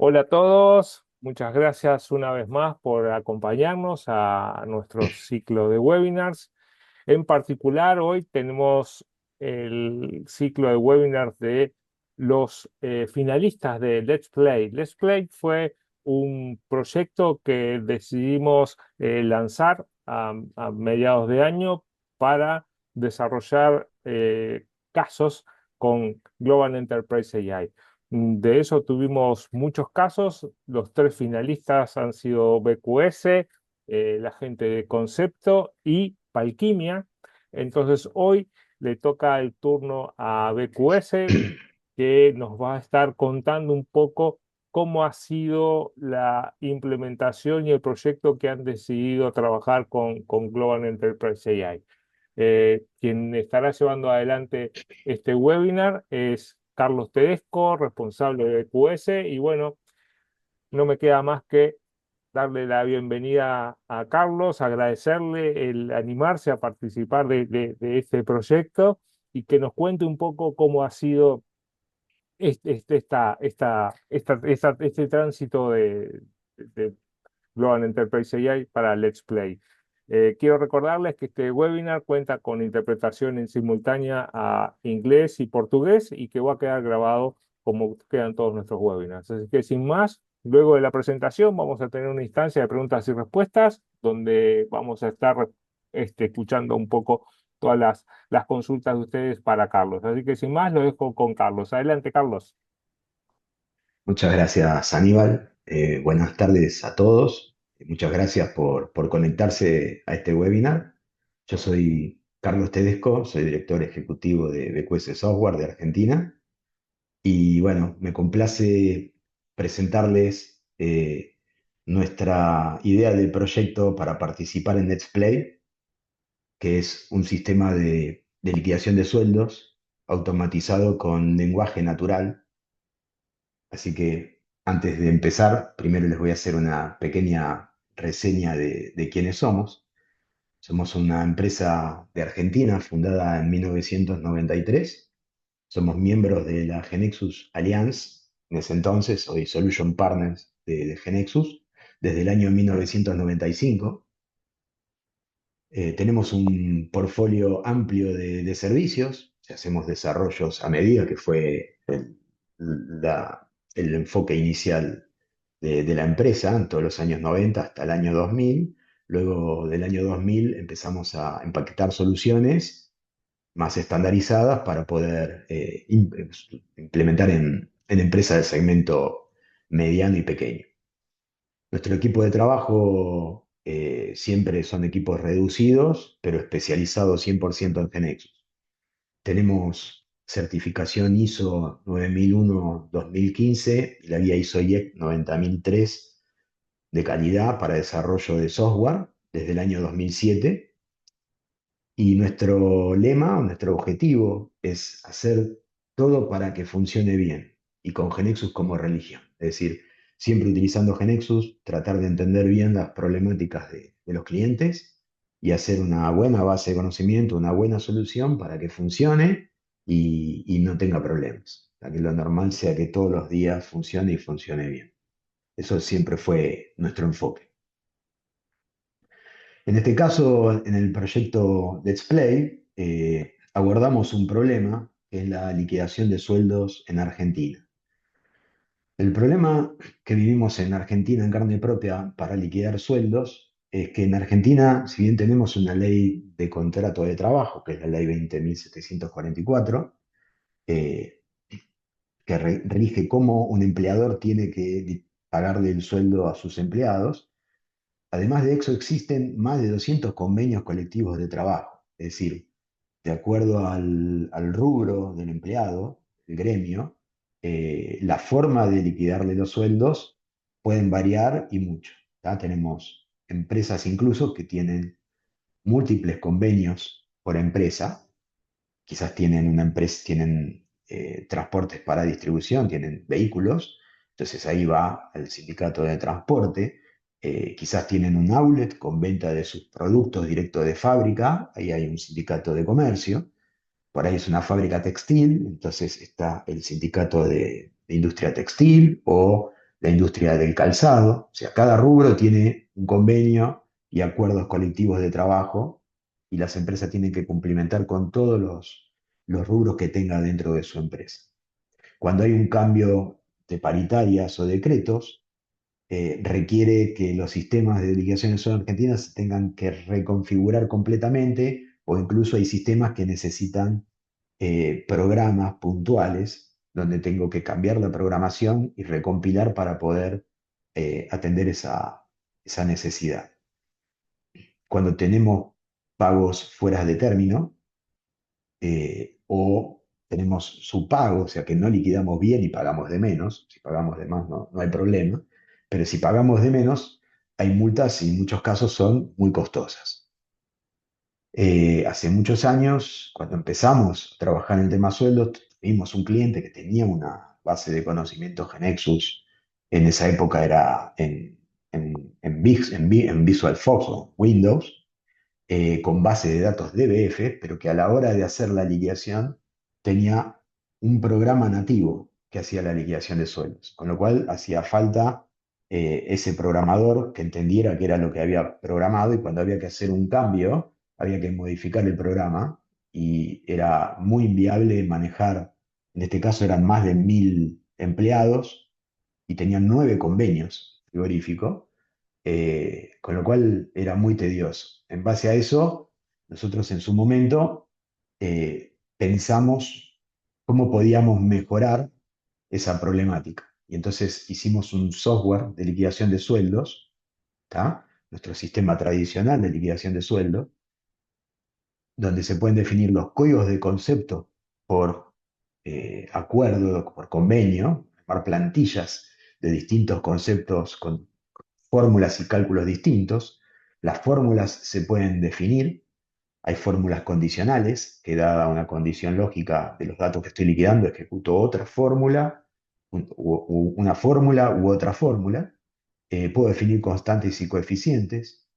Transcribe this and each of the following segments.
Hola a todos, muchas gracias una vez más por acompañarnos a nuestro ciclo de webinars. En particular, hoy tenemos el ciclo de webinars de los finalistas de Let's Play. Let's Play fue un proyecto que decidimos lanzar a mediados de año para desarrollar casos con Global Enterprise AI. De eso tuvimos muchos casos. Los tres finalistas han sido BQS, la gente de Concepto y Palquimia. Entonces hoy le toca el turno a BQS, que nos va a estar contando un poco cómo ha sido la implementación y el proyecto que han decidido trabajar con Global Enterprise AI. Quien estará llevando adelante este webinar es Carlos Tedesco, responsable de QS, y bueno, no me queda más que darle la bienvenida a Carlos, agradecerle el animarse a participar de este proyecto y que nos cuente un poco cómo ha sido este tránsito de Global Enterprise AI para Let's Play. Quiero recordarles que este webinar cuenta con interpretación en simultánea a inglés y portugués y que va a quedar grabado como quedan todos nuestros webinars. Así que sin más, luego de la presentación vamos a tener una instancia de preguntas y respuestas donde vamos a estar escuchando un poco todas las consultas de ustedes para Carlos. Así que sin más, lo dejo con Carlos. Adelante, Carlos. Muchas gracias, Aníbal. Buenas tardes a todos. Muchas gracias por conectarse a este webinar. Yo soy Carlos Tedesco, soy director ejecutivo de BQS Software de Argentina. Y bueno, me complace presentarles nuestra idea del proyecto para participar en Let's Play, que es un sistema de liquidación de sueldos automatizado con lenguaje natural. Así que antes de empezar, primero les voy a hacer una pequeña reseña de quiénes somos. Somos una empresa de Argentina fundada en 1993. Somos miembros de la Genexus Alliance, en ese entonces, hoy Solution Partners de Genexus, desde el año 1995. Tenemos un portfolio amplio de servicios, hacemos desarrollos a medida, que fue el enfoque inicial de la empresa en todos los años 90 hasta el año 2000. Luego del año 2000 empezamos a empaquetar soluciones más estandarizadas para poder implementar en empresas del segmento mediano y pequeño. Nuestro equipo de trabajo siempre son equipos reducidos, pero especializados 100% en GeneXus. Tenemos certificación ISO 9001-2015 y la guía ISO IEC 90003 de calidad para desarrollo de software desde el año 2007. Y nuestro lema, nuestro objetivo es hacer todo para que funcione bien y con GeneXus como religión. Es decir, siempre utilizando GeneXus, tratar de entender bien las problemáticas de los clientes y hacer una buena base de conocimiento, una buena solución para que funcione y no tenga problemas. Para que lo normal sea que todos los días funcione y funcione bien. Eso siempre fue nuestro enfoque. En este caso, en el proyecto Let's Play, abordamos un problema que es la liquidación de sueldos en Argentina. El problema que vivimos en Argentina en carne propia para liquidar sueldos es que en Argentina, si bien tenemos una ley de contrato de trabajo, que es la ley 20.744, eh, que rige cómo un empleador tiene que pagarle el sueldo a sus empleados. Además de eso, existen más de 200 convenios colectivos de trabajo. Es decir, de acuerdo al rubro del empleado, el gremio, la forma de liquidarle los sueldos pueden variar y mucho. ¿Tá? Tenemos empresas incluso que tienen múltiples convenios por empresa. Quizás tienen una empresa, tienen transportes para distribución, tienen vehículos, entonces ahí va el sindicato de transporte. Quizás tienen un outlet con venta de sus productos directo de fábrica, ahí hay un sindicato de comercio. Por ahí es una fábrica textil, entonces está el sindicato de industria textil o la industria del calzado. O sea, cada rubro tiene un convenio y acuerdos colectivos de trabajo y las empresas tienen que cumplimentar con todos los rubros que tenga dentro de su empresa. Cuando hay un cambio de paritarias o decretos, requiere que los sistemas de liquidación de sueldo argentinas se tengan que reconfigurar completamente o incluso hay sistemas que necesitan programas puntuales donde tengo que cambiar la programación y recompilar para poder atender esa necesidad. Cuando tenemos pagos fuera de término o tenemos su pago, o sea que no liquidamos bien y pagamos de menos, si pagamos de más no hay problema, pero si pagamos de menos hay multas y en muchos casos son muy costosas. Hace muchos años, cuando empezamos a trabajar en el tema sueldos, tuvimos un cliente que tenía una base de conocimientos Genexus. En esa época era en Visual Fox o Windows, con base de datos DBF, pero que a la hora de hacer la liquidación tenía un programa nativo que hacía la liquidación de sueldos, con lo cual hacía falta ese programador que entendiera qué era lo que había programado y cuando había que hacer un cambio, había que modificar el programa y era muy inviable manejar, en este caso eran más de 1000 empleados y tenían 9 convenios frigoríficos, con lo cual era muy tedioso. En base a eso, nosotros en su momento pensamos cómo podíamos mejorar esa problemática. Y entonces hicimos un software de liquidación de sueldos, ¿tá? Nuestro sistema tradicional de liquidación de sueldos, donde se pueden definir los códigos de concepto por acuerdo, por convenio, armar plantillas de distintos conceptos con fórmulas y cálculos distintos. Las fórmulas se pueden definir. Hay fórmulas condicionales, que dada una condición lógica de los datos que estoy liquidando, ejecuto otra fórmula, una fórmula u otra fórmula. Puedo definir constantes y coeficientes.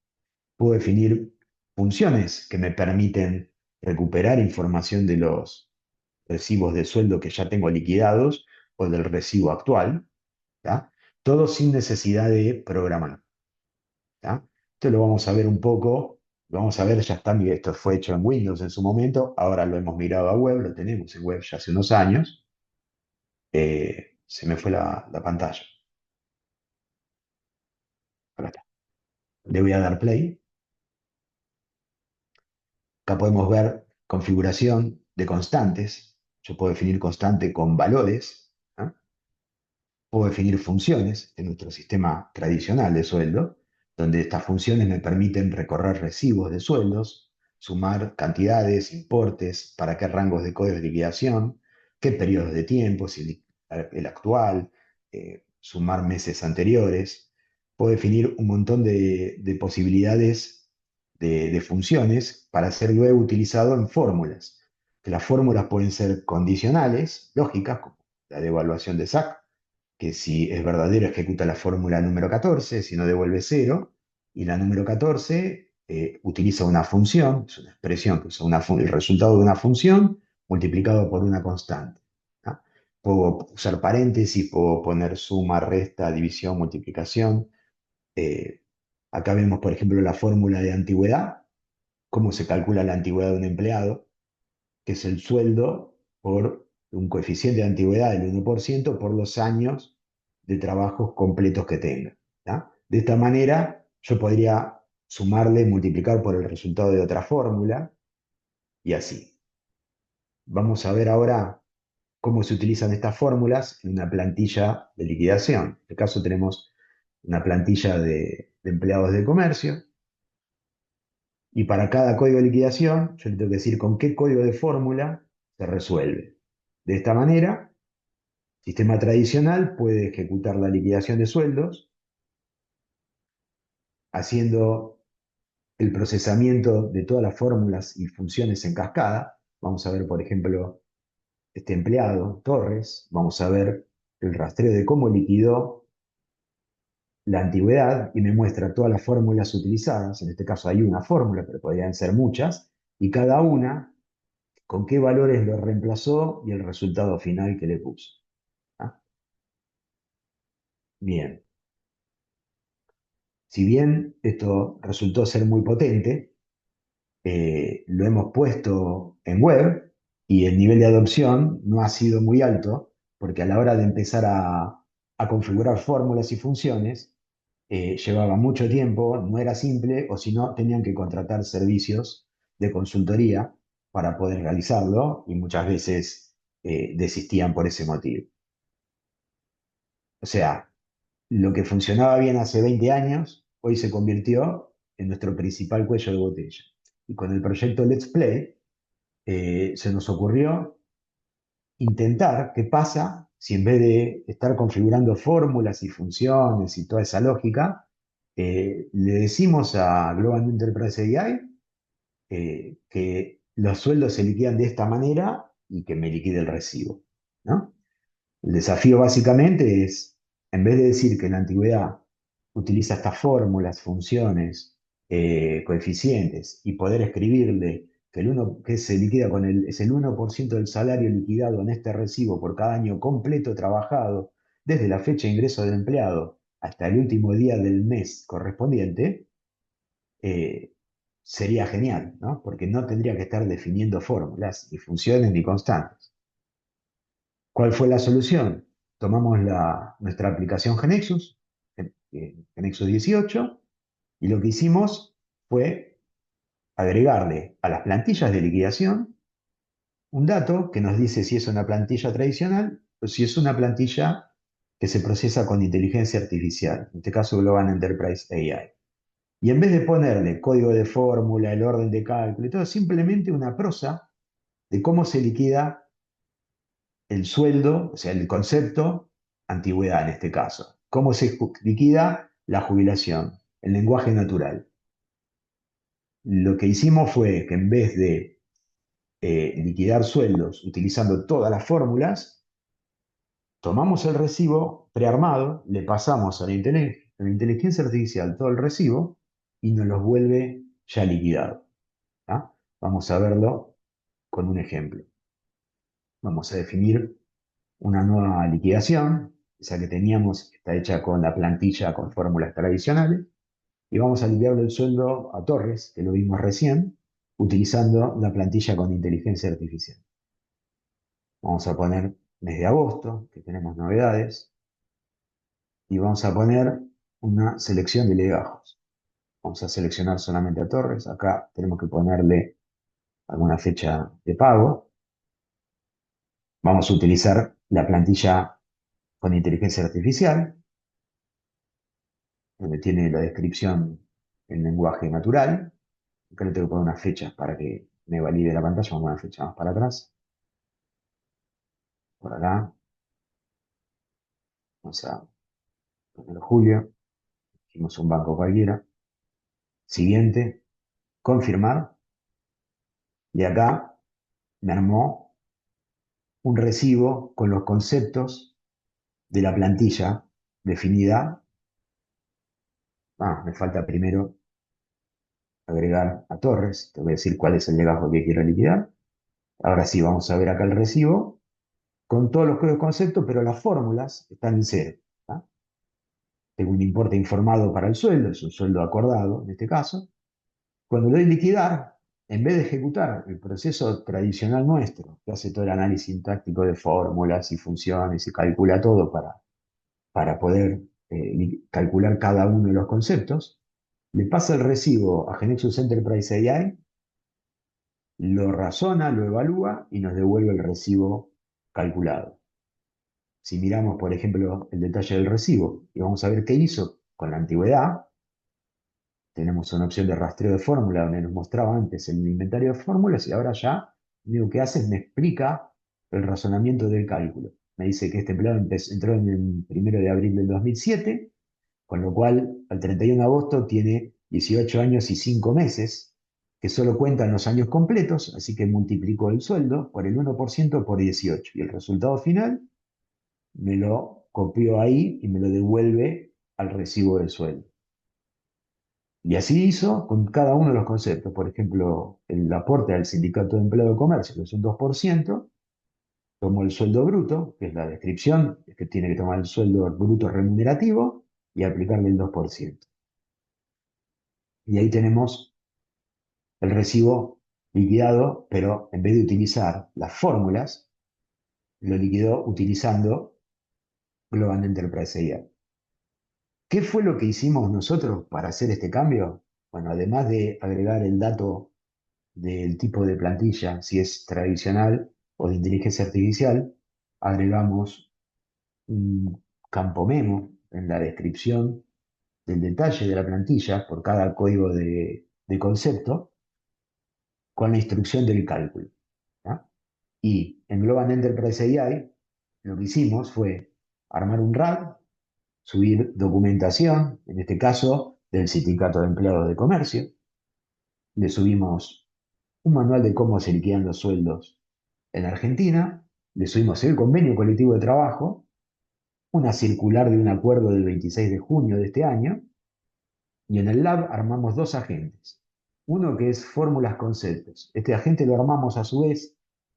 Puedo definir funciones que me permiten recuperar información de los recibos de sueldo que ya tengo liquidados o del recibo actual, ¿tá? Todo sin necesidad de programar. ¿Tá? Esto lo vamos a ver un poco, lo vamos a ver, ya está, esto fue hecho en Windows en su momento, ahora lo hemos mirado a web, lo tenemos en web ya hace unos años. Se me fue la pantalla. Acá está. Le voy a dar play. Acá podemos ver configuración de constantes. Yo puedo definir constante con valores. ¿Ah? Puedo definir funciones en nuestro sistema tradicional de sueldo, donde estas funciones me permiten recorrer recibos de sueldos, sumar cantidades, importes, para qué rangos de códigos de liquidación, qué periodos de tiempo, si el actual, sumar meses anteriores. Puedo definir un montón de posibilidades de funciones para ser luego utilizado en fórmulas. Que las fórmulas pueden ser condicionales, lógicas, como la de evaluación de SAC, que si es verdadero ejecuta la fórmula número 14, si no devuelve 0, y la número 14 utiliza una función, es una expresión que usa el resultado de una función multiplicado por una constante. ¿Ah? Puedo usar paréntesis, puedo poner suma, resta, división, multiplicación. Eh, Acá vemos, por ejemplo, la fórmula de antigüedad, cómo se calcula la antigüedad de un empleado, que es el sueldo por un coeficiente de antigüedad del 1% por los años de trabajos completos que tenga. ¿Tá? De esta manera, yo podría sumarle, multiplicar por el resultado de otra fórmula y así. Vamos a ver ahora cómo se utilizan estas fórmulas en una plantilla de liquidación. En este caso tenemos una plantilla de empleados de comercio y para cada código de liquidación yo le tengo que decir con qué código de fórmula se resuelve. De esta manera, sistema tradicional puede ejecutar la liquidación de sueldos haciendo el procesamiento de todas las fórmulas y funciones en cascada. Vamos a ver, por ejemplo, este empleado, Torres. Vamos a ver el rastreo de cómo liquidó la antigüedad y me muestra todas las fórmulas utilizadas. En este caso hay una fórmula, pero podrían ser muchas. Y cada una, con qué valores lo reemplazó y el resultado final que le puso. ¿Ah? Bien, si bien esto resultó ser muy potente, lo hemos puesto en web y el nivel de adopción no ha sido muy alto, porque a la hora de empezar a configurar fórmulas y funciones, llevaba mucho tiempo, no era simple, o si no, tenían que contratar servicios de consultoría para poder realizarlo y muchas veces desistían por ese motivo. O sea, lo que funcionaba bien hace 20 años, hoy se convirtió en nuestro principal cuello de botella. Y con el proyecto Let's Play, se nos ocurrió intentar qué pasa si en vez de estar configurando fórmulas y funciones y toda esa lógica, le decimos a Global Enterprise AI que los sueldos se liquidan de esta manera y que me liquide el recibo, ¿no? El desafío básicamente es, en vez de decir que en la antigüedad utiliza estas fórmulas, funciones, coeficientes y poder escribirle que, el uno, que se liquida con es el 1% del salario liquidado en este recibo por cada año completo trabajado, desde la fecha de ingreso del empleado hasta el último día del mes correspondiente, eh, sería genial, ¿no? Porque no tendría que estar definiendo fórmulas, ni funciones, ni constantes. ¿Cuál fue la solución? Tomamos nuestra aplicación Genexus, Genexus 18, y lo que hicimos fue agregarle a las plantillas de liquidación un dato que nos dice si es una plantilla tradicional o si es una plantilla que se procesa con inteligencia artificial, en este caso Global Enterprise AI. Y en vez de ponerle código de fórmula, el orden de cálculo y todo, simplemente una prosa de cómo se liquida el sueldo, o sea, el concepto, antigüedad en este caso. ¿Cómo se liquida la jubilación? El lenguaje natural. Lo que hicimos fue que en vez de liquidar sueldos utilizando todas las fórmulas, tomamos el recibo prearmado, le pasamos a la inteligencia artificial todo el recibo y nos los vuelve ya liquidado. ¿Ah? Vamos a verlo con un ejemplo. Vamos a definir una nueva liquidación, esa que teníamos está hecha con la plantilla con fórmulas tradicionales, y vamos a liquidarle el sueldo a Torres, que lo vimos recién, utilizando la plantilla con inteligencia artificial. Vamos a poner mes de agosto, que tenemos novedades, y vamos a poner una selección de legajos. Vamos a seleccionar solamente a Torres, acá tenemos que ponerle alguna fecha de pago. Vamos a utilizar la plantilla con inteligencia artificial, donde tiene la descripción en lenguaje natural. Acá le tengo que poner unas fechas para que me valide la pantalla. Vamos a una fecha más para atrás. Por acá. Vamos a poner julio. Hicimos un banco cualquiera. Siguiente. Confirmar. Y acá me armó un recibo con los conceptos de la plantilla definida. Me falta primero agregar a Torres. Te voy a decir cuál es el legajo que quiero liquidar. Ahora sí, vamos a ver acá el recibo con todos los códigos conceptos, pero las fórmulas están en cero. ¿Tá? Tengo un importe informado para el sueldo, es un sueldo acordado en este caso. Cuando le doy liquidar, en vez de ejecutar el proceso tradicional nuestro, que hace todo el análisis sintáctico de fórmulas y funciones y calcula todo para poder calcular cada uno de los conceptos, le pasa el recibo a Genexus Enterprise AI, lo razona, lo evalúa y nos devuelve el recibo calculado. Si miramos, por ejemplo, el detalle del recibo y vamos a ver qué hizo con la antigüedad, tenemos una opción de rastreo de fórmula donde nos mostraba antes el inventario de fórmulas y ahora ya lo único que hace es me explica el razonamiento del cálculo. Me dice que este empleado entró en el 1 de abril del 2007, con lo cual al 31 de agosto tiene 18 años y 5 meses, que solo cuentan los años completos, así que multiplicó el sueldo por el 1% por 18 y el resultado final me lo copió ahí y me lo devuelve al recibo del sueldo. Y así hizo con cada uno de los conceptos. Por ejemplo, el aporte al sindicato de empleo de comercio, que es un 2%, tomo el sueldo bruto, que es la descripción, es que tiene que tomar el sueldo bruto remunerativo y aplicarle el 2%. Y ahí tenemos el recibo liquidado, pero en vez de utilizar las fórmulas, lo liquidó utilizando Global Enterprise AI. ¿Qué fue lo que hicimos nosotros para hacer este cambio? Bueno, además de agregar el dato del tipo de plantilla, si es tradicional o de inteligencia artificial, agregamos un campo memo en la descripción del detalle de la plantilla por cada código de concepto con la instrucción del cálculo. ¿Ah? Y en Global Enterprise AI lo que hicimos fue armar un RAD, subir documentación, en este caso del Sindicato de Empleados de Comercio, le subimos un manual de cómo se liquidan los sueldos en Argentina, le subimos el convenio colectivo de trabajo, una circular de un acuerdo del 26 de junio de este año, y en el lab armamos dos agentes. Uno que es fórmulas conceptos. Este agente lo armamos a su vez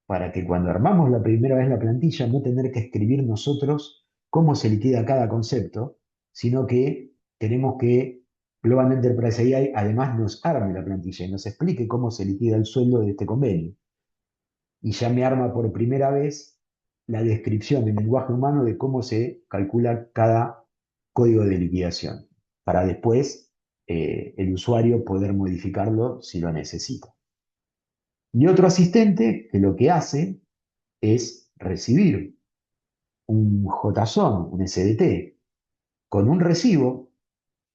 para que cuando armamos la primera vez la plantilla no tener que escribir nosotros cómo se liquida cada concepto, sino que tenemos que Global Enterprise AI además nos arme la plantilla y nos explique cómo se liquida el sueldo de este convenio. Y ya me arma por primera vez la descripción en lenguaje humano de cómo se calcula cada código de liquidación, para después el usuario poder modificarlo si lo necesita. Y otro asistente que lo que hace es recibir un JSON, un SDT, con un recibo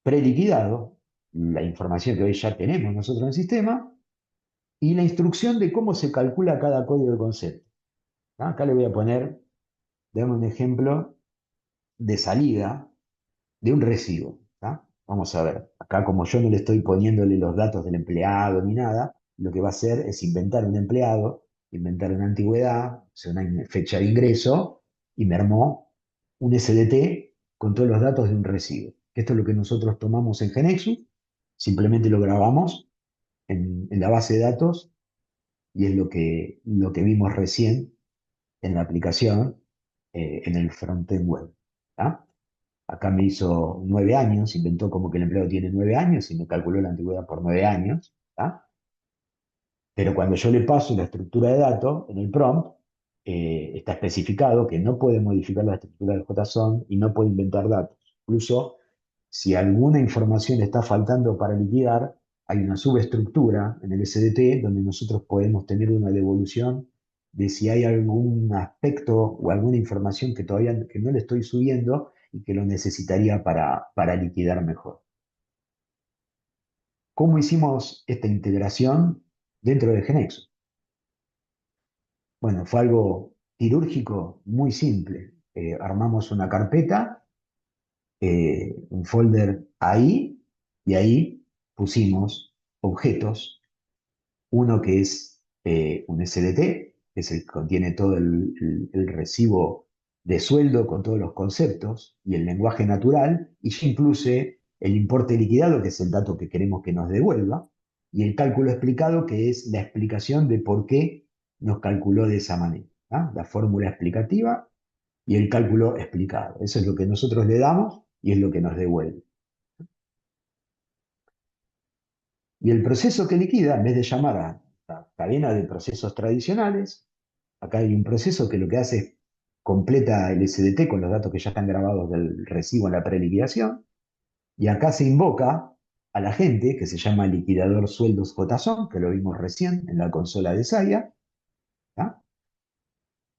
preliquidado, la información que hoy ya tenemos nosotros en el sistema, y la instrucción de cómo se calcula cada código de concepto. Acá le voy a poner, dame un ejemplo de salida de un recibo. ¿Tá? Vamos a ver, acá como yo no le estoy poniéndole los datos del empleado ni nada, lo que va a hacer es inventar un empleado, inventar una antigüedad, o sea, una fecha de ingreso, y me armó un SDT con todos los datos de un recibo. Esto es lo que nosotros tomamos en Genexus, simplemente lo grabamos en la base de datos y es lo que vimos recién en la aplicación, en el frontend web. ¿Tá? Acá me hizo 9 años, inventó como que el empleado tiene 9 años y me calculó la antigüedad por 9 años. ¿Tá? Pero cuando yo le paso la estructura de datos en el prompt, está especificado que no puede modificar la estructura del JSON y no puede inventar datos. Incluso si alguna información está faltando para liquidar, hay una subestructura en el SDT donde nosotros podemos tener una devolución de si hay algún aspecto o alguna información que todavía que no le estoy subiendo y que lo necesitaría para liquidar mejor. ¿Cómo hicimos esta integración dentro de Genexus? Bueno, fue algo quirúrgico muy simple. Armamos una carpeta, un folder ahí, y ahí pusimos objetos. Uno que es un SDT, que es el que contiene todo el recibo de sueldo con todos los conceptos y el lenguaje natural, y ya incluye el importe liquidado, que es el dato que queremos que nos devuelva, y el cálculo explicado, que es la explicación de por qué nos calculó de esa manera. ¿Ah? La fórmula explicativa y el cálculo explicado. Eso es lo que nosotros le damos y es lo que nos devuelve. Y el proceso que liquida, en vez de llamar a la cadena de procesos tradicionales, acá hay un proceso que lo que hace es completa el SDT con los datos que ya están grabados del recibo en la preliquidación, y acá se invoca al agente que se llama liquidador sueldos JSON, que lo vimos recién en la consola de Saya, ¿tá?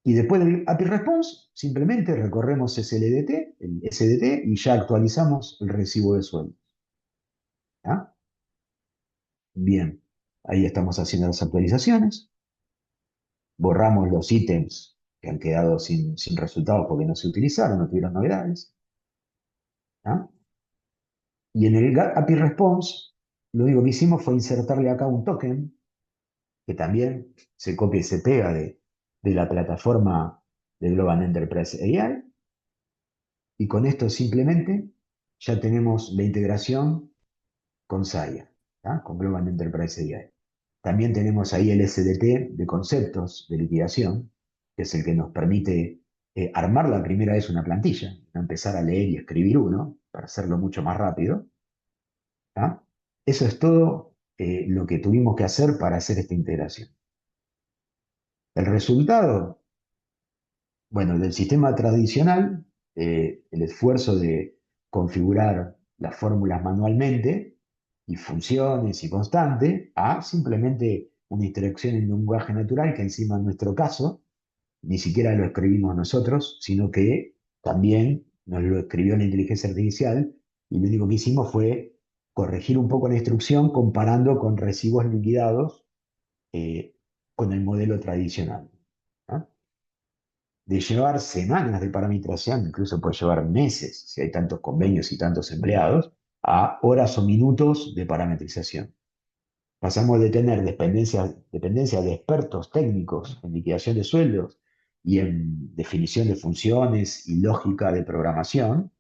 Y después del API Response, simplemente recorremos el SDT, y ya actualizamos el recibo de sueldos. ¿Tá? Bien, ahí estamos haciendo las actualizaciones. Borramos los ítems que han quedado sin resultados porque no se utilizaron, no tuvieron novedades. ¿Ah? Y en el API Response, lo único que hicimos fue insertarle acá un token que también se copia y se pega de la plataforma de Global Enterprise AI. Y con esto simplemente ya tenemos la integración con Saya, ¿tá? Con Global Enterprise AI. También tenemos ahí el SDT de conceptos de liquidación, que es el que nos permite armar la primera vez una plantilla, no empezar a leer y escribir uno, para hacerlo mucho más rápido. ¿Tá? Eso es todo lo que tuvimos que hacer para hacer esta integración. El resultado, bueno, del sistema tradicional, el esfuerzo de configurar las fórmulas manualmente y funciones y constante, a simplemente una interacción en lenguaje natural que encima en nuestro caso ni siquiera lo escribimos nosotros, sino que también nos lo escribió la inteligencia artificial y lo único que hicimos fue corregir un poco la instrucción comparando con recibos liquidados eh, con el modelo tradicional. ¿Ah? De llevar semanas de parametrización, incluso puede llevar meses, si hay tantos convenios y tantos empleados, a horas o minutos de parametrización. Pasamos de tener dependencia de expertos técnicos en liquidación de sueldos y en definición de funciones y lógica de programación,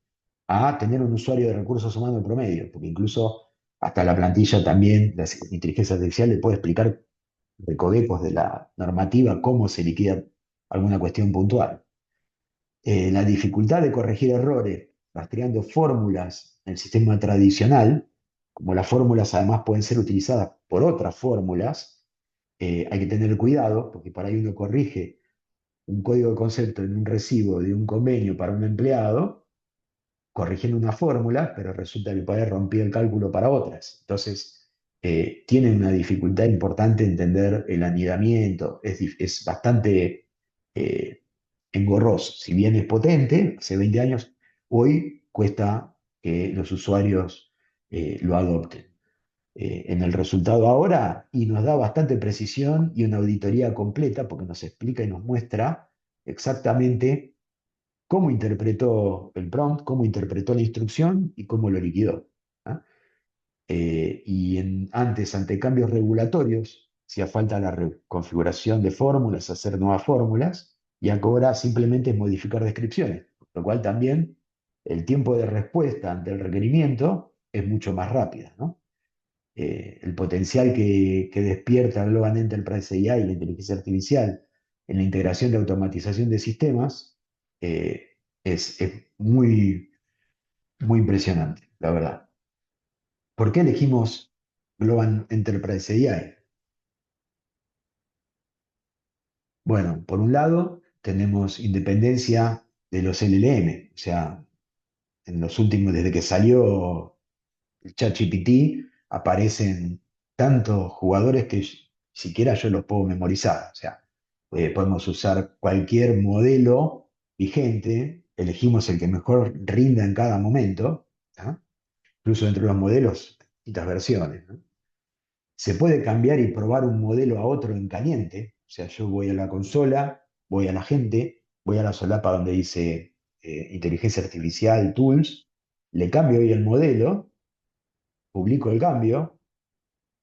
a tener un usuario de recursos humanos promedio, porque incluso hasta la plantilla también, la inteligencia artificial le puede explicar recovecos de la normativa cómo se liquida alguna cuestión puntual. La dificultad de corregir errores rastreando fórmulas en el sistema tradicional, como las fórmulas además pueden ser utilizadas por otras fórmulas, hay que tener cuidado porque por ahí uno corrige un código de concepto en un recibo de un convenio para un empleado, corrigiendo una fórmula, pero resulta que puede romper el cálculo para otras. Entonces, tiene una dificultad importante entender el anidamiento, es bastante eh, engorroso. Si bien es potente, hace 20 años, hoy cuesta que los usuarios lo adopten. En el resultado ahora y nos da bastante precisión y una auditoría completa porque nos explica y nos muestra exactamente cómo interpretó el prompt, cómo interpretó la instrucción y cómo lo liquidó. ¿Ah? Antes, ante cambios regulatorios, hacía falta la configuración de fórmulas, hacer nuevas fórmulas, y ahora simplemente es modificar descripciones, lo cual también el tiempo de respuesta ante el requerimiento es mucho más rápido, ¿no? El potencial que despierta Global Enterprise AI y la inteligencia artificial en la integración de automatización de sistemas es muy, muy impresionante, la verdad. ¿Por qué elegimos Global Enterprise AI? Bueno, por un lado, tenemos independencia de los LLM, o sea, en los últimos, desde que salió el ChatGPT, aparecen tantos jugadores que siquiera yo los puedo memorizar. O sea, podemos usar cualquier modelo vigente, elegimos el que mejor rinda en cada momento, ¿tá? Incluso dentro de los modelos, distintas versiones, ¿no? Se puede cambiar y probar un modelo a otro en caliente. O sea, yo voy a la consola, voy a la gente, voy a la solapa donde dice inteligencia artificial, tools, le cambio hoy el modelo, publico el cambio,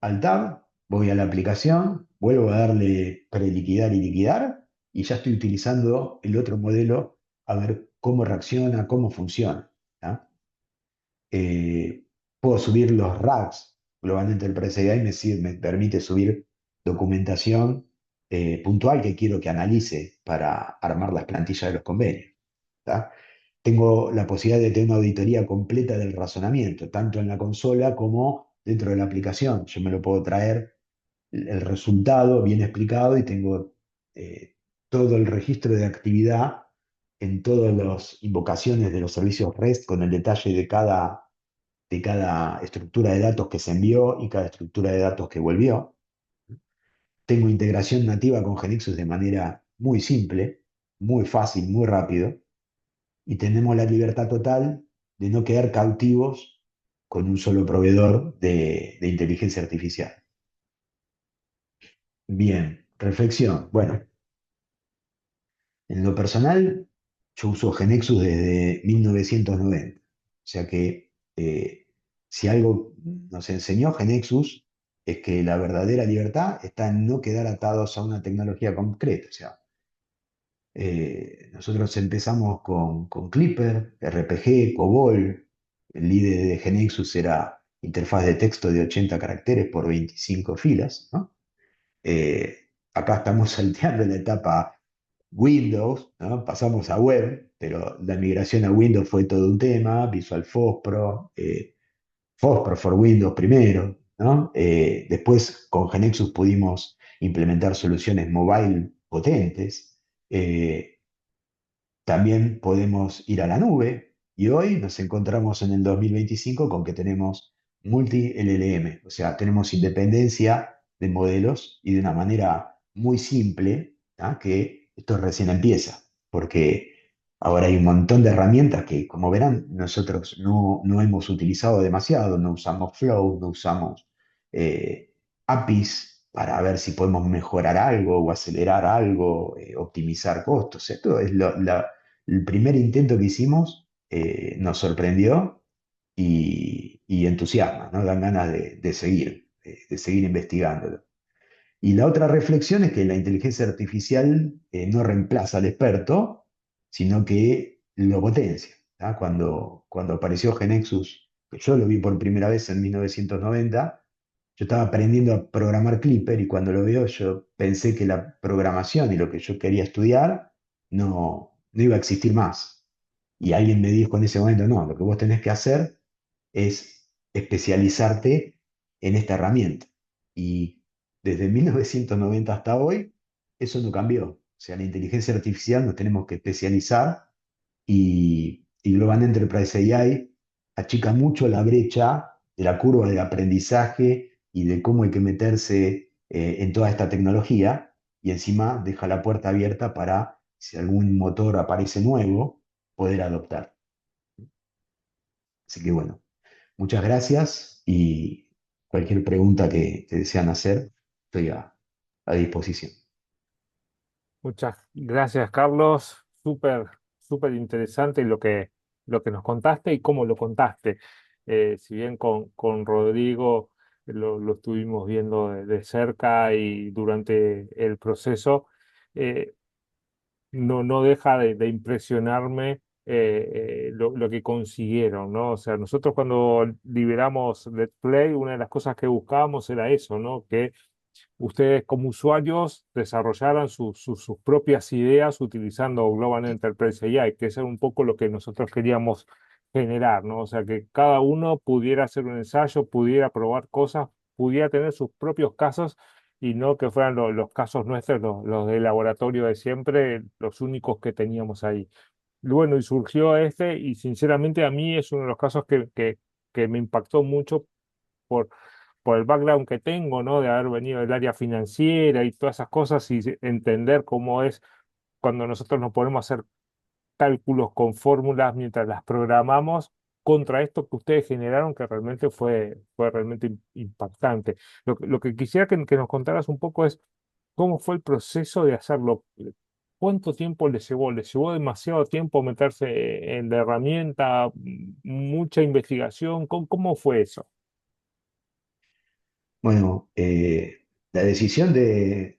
al tab, voy a la aplicación, vuelvo a darle preliquidar y liquidar, y ya estoy utilizando el otro modelo a ver cómo reacciona, cómo funciona. ¿Tá? eh, Puedo subir los RAGs. Globalmente el PSI me permite subir documentación puntual que quiero que analice para armar las plantillas de los convenios. ¿Tá? Tengo la posibilidad de tener una auditoría completa del razonamiento, tanto en la consola como dentro de la aplicación. Yo me lo puedo traer el resultado bien explicado y tengo todo el registro de actividad en todas las invocaciones de los servicios REST con el detalle de cada estructura de datos que se envió y cada estructura de datos que volvió. Tengo integración nativa con Genexus de manera muy simple, muy fácil, muy rápido, y tenemos la libertad total de no quedar cautivos con un solo proveedor de inteligencia artificial. Bien, reflexión. Bueno, en lo personal, yo uso Genexus desde 1990. O sea que si algo nos enseñó Genexus es que la verdadera libertad está en no quedar atados a una tecnología concreta. O sea, nosotros empezamos con Clipper, RPG, COBOL. El líder de Genexus era interfaz de texto de 80 caracteres por 25 filas, ¿no? Acá estamos salteando la etapa Windows, ¿no? Pasamos a web, pero la migración a Windows fue todo un tema, Visual FOSPRO, FOSPRO for Windows primero, ¿no? Después con GeneXus pudimos implementar soluciones mobile potentes. Eh, También podemos ir a la nube y hoy nos encontramos en el 2025 con que tenemos multi-LLM, o sea, tenemos independencia de modelos y de una manera muy simple, ¿ah? Que esto recién empieza, porque ahora hay un montón de herramientas que, como verán, nosotros no hemos utilizado demasiado, no usamos Flow, no usamos APIs para ver si podemos mejorar algo o acelerar algo, optimizar costos. Esto es el primer intento que hicimos, nos sorprendió y entusiasma, ¿no? Dan ganas de seguir investigándolo. Y la otra reflexión es que la inteligencia artificial no reemplaza al experto, sino que lo potencia. ¿Tá? Cuando apareció GeneXus, que yo lo vi por primera vez en 1990, yo estaba aprendiendo a programar Clipper y cuando lo veo yo pensé que la programación y lo que yo quería estudiar no iba a existir más. Y alguien me dijo en ese momento, no, lo que vos tenés que hacer es especializarte en esta herramienta. Y desde 1990 hasta hoy, eso no cambió. O sea, la inteligencia artificial nos tenemos que especializar y Global Enterprise AI achica mucho la brecha de la curva del aprendizaje y de cómo hay que meterse en toda esta tecnología y encima deja la puerta abierta para, si algún motor aparece nuevo, poder adoptar. Así que bueno, muchas gracias y cualquier pregunta que desean hacer, estoy a disposición. Muchas gracias, Carlos. Súper, súper interesante lo que nos contaste y cómo lo contaste. Si bien con Rodrigo lo estuvimos viendo de cerca y durante el proceso, eh, no deja de impresionarme lo que consiguieron, ¿no? O sea, nosotros cuando liberamos Let's Play, una de las cosas que buscábamos era eso, ¿no? Que ustedes como usuarios desarrollaran sus propias ideas utilizando Global Enterprise AI, que eso es un poco lo que nosotros queríamos generar, ¿no? O sea, que cada uno pudiera hacer un ensayo, pudiera probar cosas, pudiera tener sus propios casos y no que fueran los casos nuestros, los de laboratorio de siempre, los únicos que teníamos ahí. Y bueno, y surgió este y sinceramente a mí es uno de los casos que me impactó mucho por, por el background que tengo, ¿no? De haber venido del área financiera y todas esas cosas y entender cómo es cuando nosotros nos ponemos a hacer cálculos con fórmulas mientras las programamos contra esto que ustedes generaron, que realmente fue realmente impactante. Lo que quisiera que nos contaras un poco es cómo fue el proceso de hacerlo. ¿Cuánto tiempo les llevó? ¿Les llevó demasiado tiempo meterse en la herramienta? ¿Mucha investigación? ¿Cómo fue eso? Bueno, la decisión de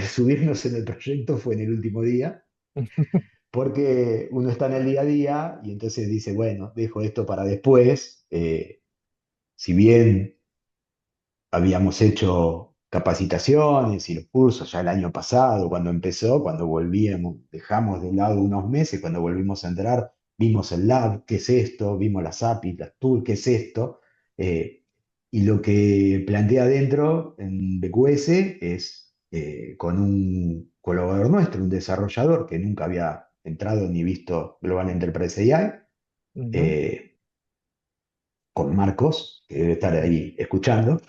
subirnos en el proyecto fue en el último día, porque uno está en el día a día y entonces dice, bueno, dejo esto para después. Si bien habíamos hecho capacitaciones y los cursos ya el año pasado, cuando empezó, cuando volvíamos, dejamos de lado unos meses, cuando volvimos a entrar, vimos el lab, ¿qué es esto? Vimos las APIs, las tools, ¿qué es esto? Eh, y lo que plantea adentro en BQS es con un colaborador nuestro, un desarrollador que nunca había entrado ni visto Global Enterprise AI, Ujú, eh, con Marcos, que debe estar ahí escuchando.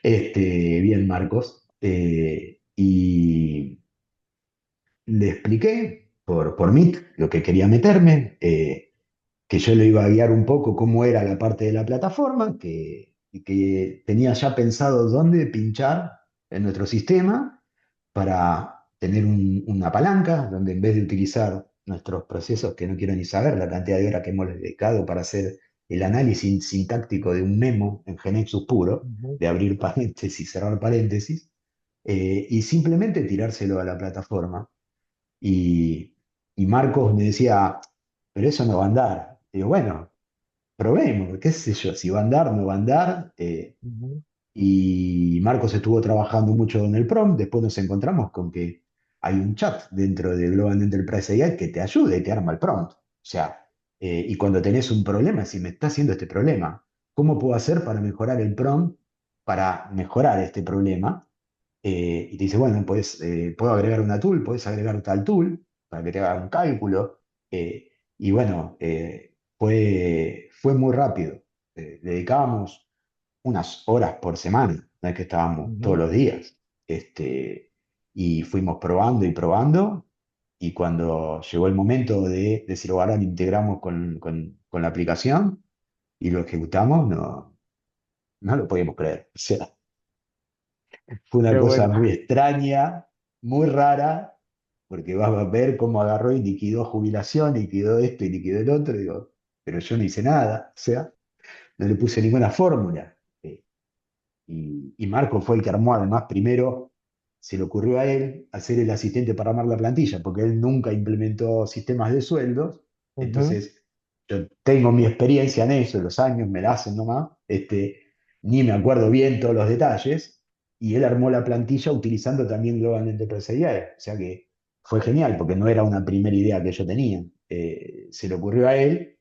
Bien, Marcos. Y le expliqué por Meet lo que quería meterme, que yo le iba a guiar un poco cómo era la parte de la plataforma, y que tenía ya pensado dónde pinchar en nuestro sistema para tener una palanca donde en vez de utilizar nuestros procesos, que no quiero ni saber la cantidad de horas que hemos dedicado para hacer el análisis sintáctico de un memo en Genexus puro, ujú, de abrir paréntesis, cerrar paréntesis, y simplemente tirárselo a la plataforma. Y, y Marcos me decía, pero eso no va a andar. Digo, bueno, probemos, qué sé yo, si va a andar, no va a andar. ujú. Y Marcos estuvo trabajando mucho en el PROM, después nos encontramos con que hay un chat dentro de Global Enterprise AI que te ayuda y te arma el prompt. O sea, y cuando tenés un problema, si me está haciendo este problema, ¿cómo puedo hacer para mejorar el prompt, para mejorar este problema? Y te dice, bueno, pues puedo agregar una tool, puedes agregar tal tool para que te haga un cálculo. Y bueno, fue muy rápido. Dedicábamos unas horas por semana, no es que estábamos todos Ujú. los días. Y fuimos probando y probando. Y cuando llegó el momento de decir, "Oh, ahora lo integramos con la aplicación y lo ejecutamos, no lo podíamos creer. O sea, fue una Qué cosa bueno, muy extraña, muy rara, porque vas a ver cómo agarró y liquidó jubilación, liquidó esto y liquidó el otro. Digo, pero yo no hice nada, o sea, no le puse ninguna fórmula. Y Marco fue el que armó, además, primero se le ocurrió a él hacer el asistente para armar la plantilla, porque él nunca implementó sistemas de sueldos. ujú, Entonces, yo tengo mi experiencia en eso, los años me la hacen nomás, ni me acuerdo bien todos los detalles, y él armó la plantilla utilizando también Global Enterprise AI. O sea que fue genial, porque no era una primera idea que yo tenía. Se le ocurrió a él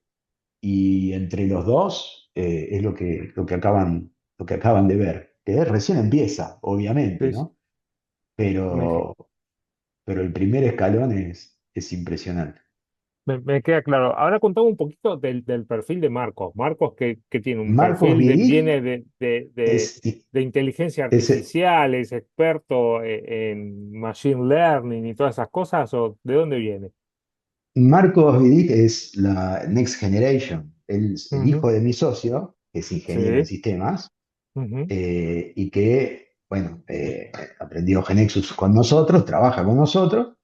y entre los dos es lo que acaban de ver, que recién empieza, obviamente, sí, sí, ¿no? me, Pero, pero el primer escalón es impresionante. me queda claro. Ahora contame un poquito del perfil de Marcos. Marcos que tiene un Marcos perfil Vidic viene es, de inteligencia es artificial, es experto en machine learning y todas esas cosas, ¿o de dónde viene? Marcos Vidic es la Next Generation, el Ujú, hijo de mi socio, que es ingeniero en sí, sistemas, ujú, y que, bueno, aprendió Genexus con nosotros, trabaja con nosotros,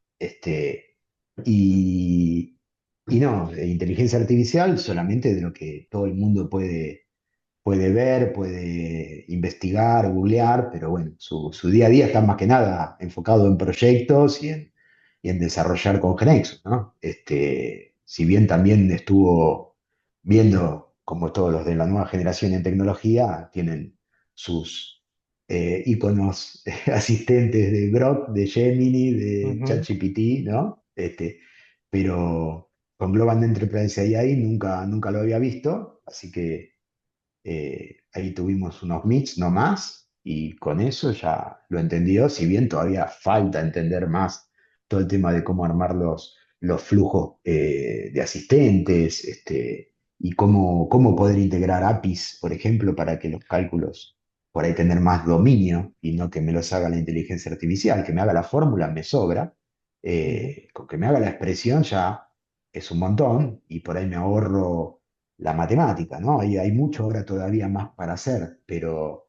y, y no, de inteligencia artificial solamente de lo que todo el mundo puede ver, puede investigar, googlear, pero bueno, su día a día está más que nada enfocado en proyectos y en desarrollar con Genexus, ¿no? Si bien también estuvo viendo, como todos los de la nueva generación en tecnología, tienen sus iconos asistentes de Grok, de Gemini, de ujú. ChatGPT, ¿no? Pero con Global Enterprise AI nunca lo había visto, así que ahí tuvimos unos meets no más y con eso ya lo entendió, si bien todavía falta entender más todo el tema de cómo armar los flujos de asistentes, y cómo poder integrar APIs, por ejemplo, para que los cálculos por ahí tener más dominio y no que me los haga la inteligencia artificial, que me haga la fórmula me sobra. Ujú. Con que me haga la expresión ya es un montón y por ahí me ahorro la matemática, ¿no? Hay mucho ahora todavía más para hacer, pero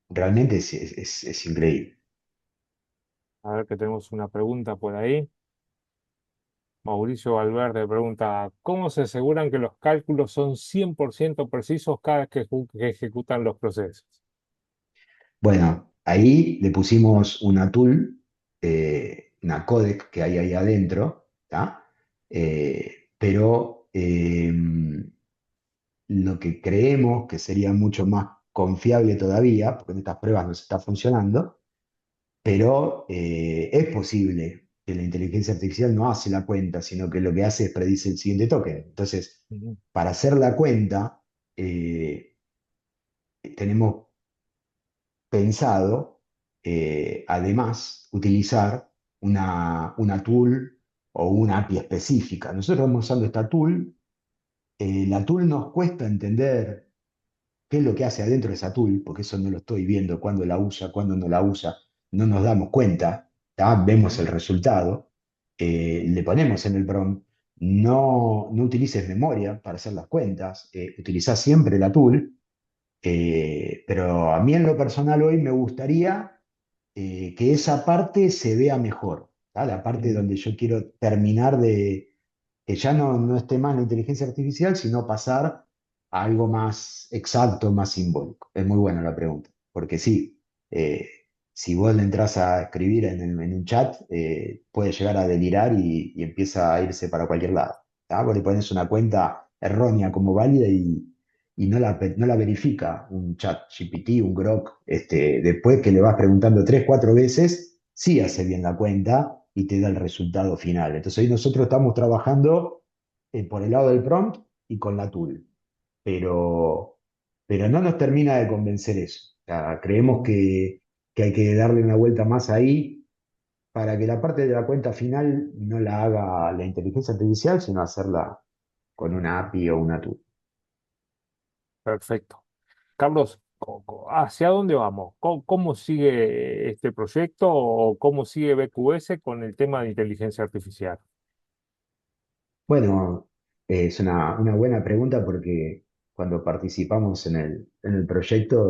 realmente es increíble. A ver que tenemos una pregunta por ahí. Mauricio Valverde pregunta, ¿cómo se aseguran que los cálculos son 100% precisos cada vez que ejecutan los procesos? Bueno, ahí le pusimos una tool, una codec que hay ahí adentro, ¿tá? Pero lo que creemos que sería mucho más confiable todavía, porque en estas pruebas no se está funcionando, pero es posible que la inteligencia artificial no hace la cuenta, sino que lo que hace es predice el siguiente token. Entonces, Ujú, para hacer la cuenta, eh, tenemos pensado, además, utilizar una tool o una API específica. Nosotros estamos usando esta tool. La tool nos cuesta entender qué es lo que hace adentro de esa tool, porque eso no lo estoy viendo, cuándo la usa, cuándo no la usa, no nos damos cuenta, ¿tá? Vemos ujú, el resultado, le ponemos en el prompt, no utilices memoria para hacer las cuentas, utiliza siempre la tool, pero a mí en lo personal hoy me gustaría que esa parte se vea mejor, ¿tá? La parte ujú. donde yo quiero terminar de, que ya no esté más la inteligencia artificial, sino pasar a algo más exacto, más simbólico. Es muy buena la pregunta, porque sí, eh, si vos le entras a escribir en un chat, puede llegar a delirar y empieza a irse para cualquier lado, ¿tá? Vos le pones una cuenta errónea como válida y no la verifica un chat GPT, un Grok, después que le vas preguntando 3, 4 veces, sí hace bien la cuenta y te da el resultado final. Entonces hoy nosotros estamos trabajando por el lado del prompt y con la tool, pero, pero no nos termina de convencer eso. O sea, creemos que hay que darle una vuelta más ahí para que la parte de la cuenta final no la haga la inteligencia artificial, sino hacerla con una API o una tool. Perfecto. Carlos, ¿hacia dónde vamos? ¿Cómo sigue este proyecto o cómo sigue BQS con el tema de inteligencia artificial? Bueno, es una buena pregunta porque cuando participamos en el proyecto,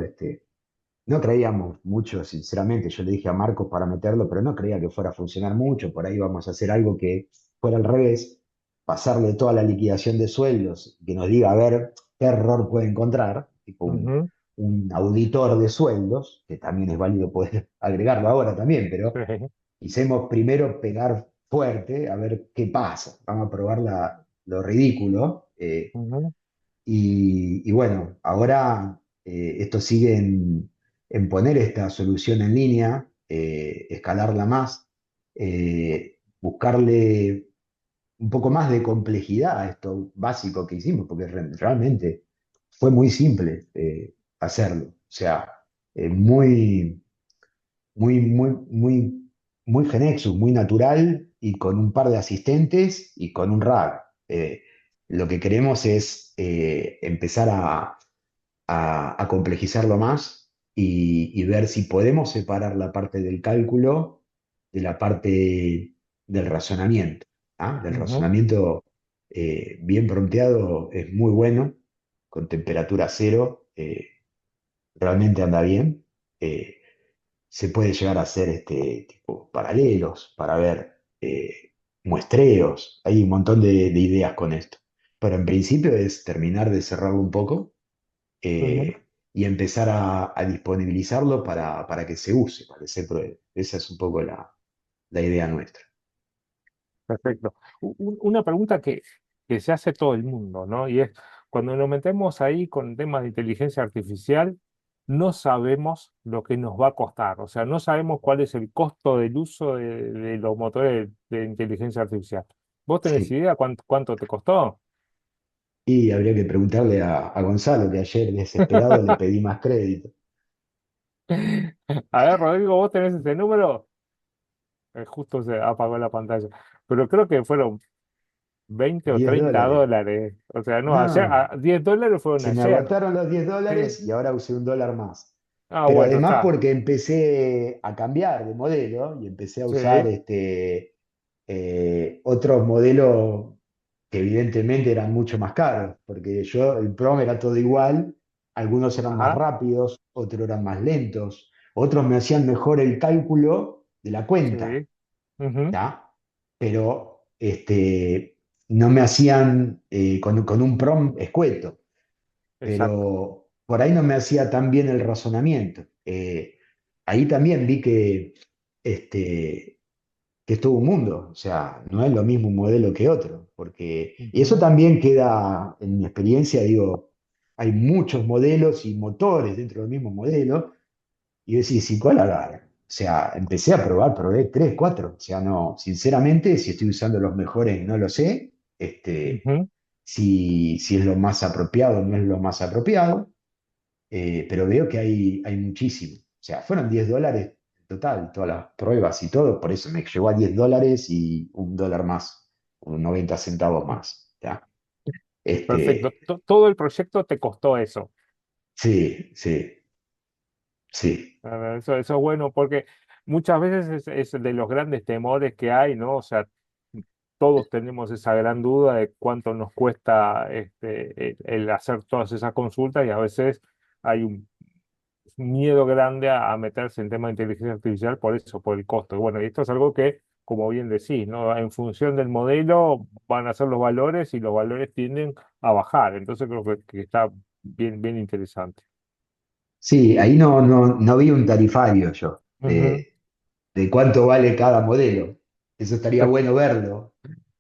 no creíamos mucho, sinceramente. Yo le dije a Marcos para meterlo, pero no creía que fuera a funcionar mucho. Por ahí vamos a hacer algo que fuera al revés, pasarle toda la liquidación de sueldos, que nos diga a ver qué error puede encontrar, tipo Ujú, un auditor de sueldos, que también es válido poder agregarlo ahora también, pero sí, quisimos primero pegar fuerte a ver qué pasa. Vamos a probar lo ridículo. ujú, Y bueno, ahora esto sigue en poner esta solución en línea, escalarla más, buscarle un poco más de complejidad a esto básico que hicimos, porque realmente fue muy simple hacerlo. O sea, muy, muy Genexus, muy natural y con un par de asistentes y con un RAG. Lo que queremos es empezar a complejizarlo más y ver si podemos separar la parte del cálculo de la parte del razonamiento. ¿Ah? Del ujú, razonamiento bien prompteado es muy bueno, con temperatura cero, realmente anda bien. Eh, Se puede llegar a hacer tipo paralelos para ver muestreos. Hay un montón de ideas con esto. Pero en principio es terminar de cerrarlo un poco ujú. y empezar a disponibilizarlo para que se use, para que se pruebe. Esa es un poco la idea nuestra. Perfecto. Una pregunta que se hace todo el mundo, ¿no? Y es, cuando nos metemos ahí con temas de inteligencia artificial, no sabemos lo que nos va a costar. O sea, no sabemos cuál es el costo del uso de los motores de inteligencia artificial. ¿Vos tenés Sí. idea cuánto te costó? Y habría que preguntarle a Gonzalo, que ayer desesperado le pedí más crédito. A ver, Rodrigo, ¿vos tenés ese número? Justo se apagó la pantalla. Pero creo que fueron 20 o 10 30 dólares. dólares. O sea, no, ayer, No, $10 fueron se me ayer. agotaron los 10 Sí. dólares y ahora usé $1 más. Ah, Pero bueno, además está. porque empecé a cambiar de modelo y empecé a Sí, usar otros modelos que evidentemente eran mucho más caros, porque yo, el PROM era todo igual, algunos eran más ajá, rápidos, otros eran más lentos, otros me hacían mejor el cálculo de la cuenta, sí, ujú, ¿tá? Pero no me hacían con un PROM escueto, exacto. pero por ahí no me hacía tan bien el razonamiento. Ahí también vi este, que es todo un mundo, o sea, no es lo mismo un modelo que otro, y eso Ujú, también queda, en mi experiencia, digo, hay muchos modelos y motores dentro del mismo modelo, y yo decía, ¿y cuál agarra? O sea, empecé a probar, probé 3, 4, o sea, no, sinceramente, si estoy usando los mejores, no lo sé, ujú, si es lo más apropiado, no es lo más apropiado, pero veo que hay muchísimo. O sea, fueron 10 dólares en total, todas las pruebas y todo, por eso me llegó a 10 dólares y $1 más, o 90 centavos más. ¿Ya? perfecto. Este, Todo el proyecto te costó eso. sí, sí, sí, Eso es bueno porque muchas veces es de los grandes temores que hay, ¿no? O sea, todos tenemos esa gran duda de cuánto nos cuesta el hacer todas esas consultas y a veces hay un miedo grande a meterse en temas de inteligencia artificial por eso, por el costo. Y bueno, y esto es algo que, como bien decís, ¿no? En función del modelo van a ser los valores y los valores tienden a bajar. Entonces creo que está bien, bien interesante. sí, ahí no vi un tarifario yo Ujú. de cuánto vale cada modelo. Eso estaría bueno verlo.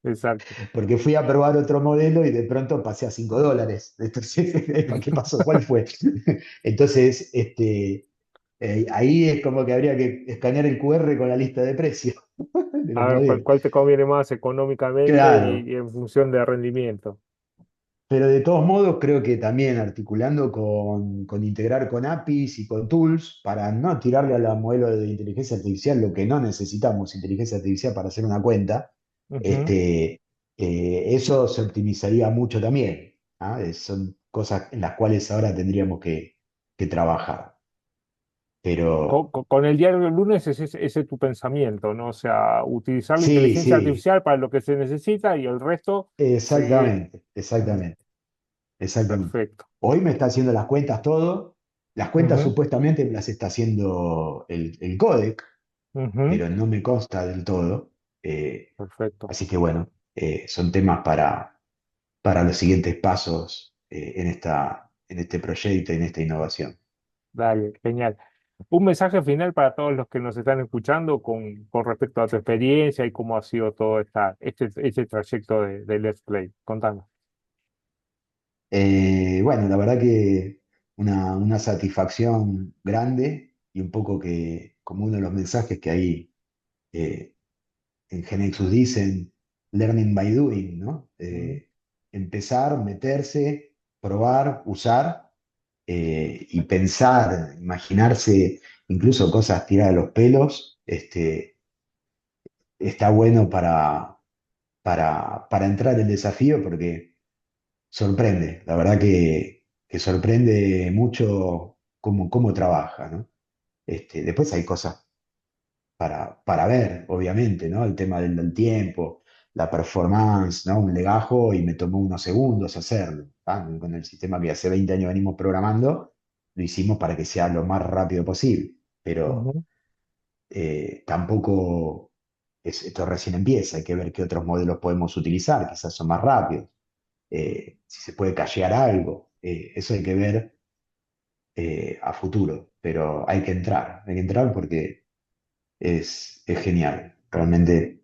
exacto. porque fui a probar otro modelo y de pronto pasé a $5. Entonces, ¿qué pasó? ¿Cuál fue? Entonces, ahí es como que habría que escanear el QR con la lista de precios de A los ver, ¿cuál, modelos. cuál te conviene más económicamente Claro, y en función de rendimiento? pero de todos modos creo que también articulando con integrar con APIs y con tools para no tirarle a la modelo de inteligencia artificial lo que no necesitamos, inteligencia artificial para hacer una cuenta, Ujú. eso se optimizaría mucho también. ¿Ah? Son cosas en las cuales ahora tendríamos que trabajar. Pero Con el diario del lunes ese es tu pensamiento, ¿no? O sea, utilizar la sí, inteligencia sí, artificial para lo que se necesita y el resto seguir. exactamente, Ujú. exactamente. Exactamente. Perfecto. Hoy me está haciendo las cuentas todo. Las cuentas Ujú, supuestamente me las está haciendo el códec, ujú. pero no me consta del todo. Perfecto. Así que bueno, son temas para los siguientes pasos en este proyecto y en esta innovación. Dale, genial. Un mensaje final para todos los que nos están escuchando con respecto a tu experiencia y cómo ha sido todo este trayecto de Let's Play. Contanos. Bueno, la verdad que una satisfacción grande y un poco que, como uno de los mensajes que ahí eh, en Genexus dicen learning by doing, ¿no? Mm, Empezar, meterse, probar, usar y pensar, imaginarse incluso cosas tiradas de los pelos, está bueno para entrar el desafío porque sorprende, la verdad que sorprende mucho cómo trabaja, ¿no? Después hay cosas para ver, obviamente, ¿no? El tema del tiempo, la performance, ¿no? Un legajo y me tomó unos segundos hacerlo. ¿Ah? Con el sistema que hace 20 años venimos programando, lo hicimos para que sea lo más rápido posible, pero ujú. tampoco esto recién empieza, hay que ver qué otros modelos podemos utilizar, quizás son más rápidos, si se puede cachear algo, eso hay que ver a futuro, pero hay que entrar porque es genial, realmente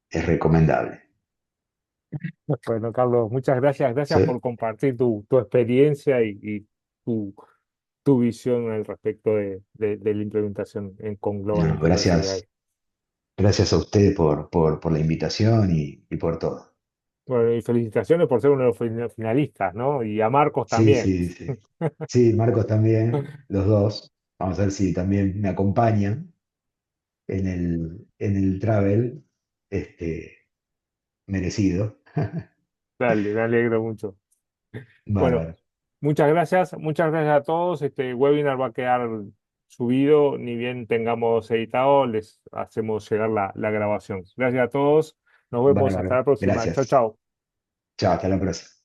es recomendable. Bueno, Carlos, muchas gracias. Gracias ¿Sí? por compartir tu experiencia y tu, tu visión al respecto de la implementación con Global No, Enterprise AI. gracias a usted por la invitación y por todo. Bueno, y felicitaciones por ser uno de los finalistas, ¿no? Y a Marcos Sí, también. sí, sí. Sí, Marcos también, los dos. Vamos a ver si también me acompañan en el travel merecido. Dale, me alegro mucho. Bueno, Bárbaro. muchas gracias a todos. Este webinar va a quedar subido, ni bien tengamos editado, les hacemos llegar la grabación. Gracias a todos, nos vemos hasta Bárbaro. la próxima. Chao, Gracias. chao. Chao, hasta la próxima.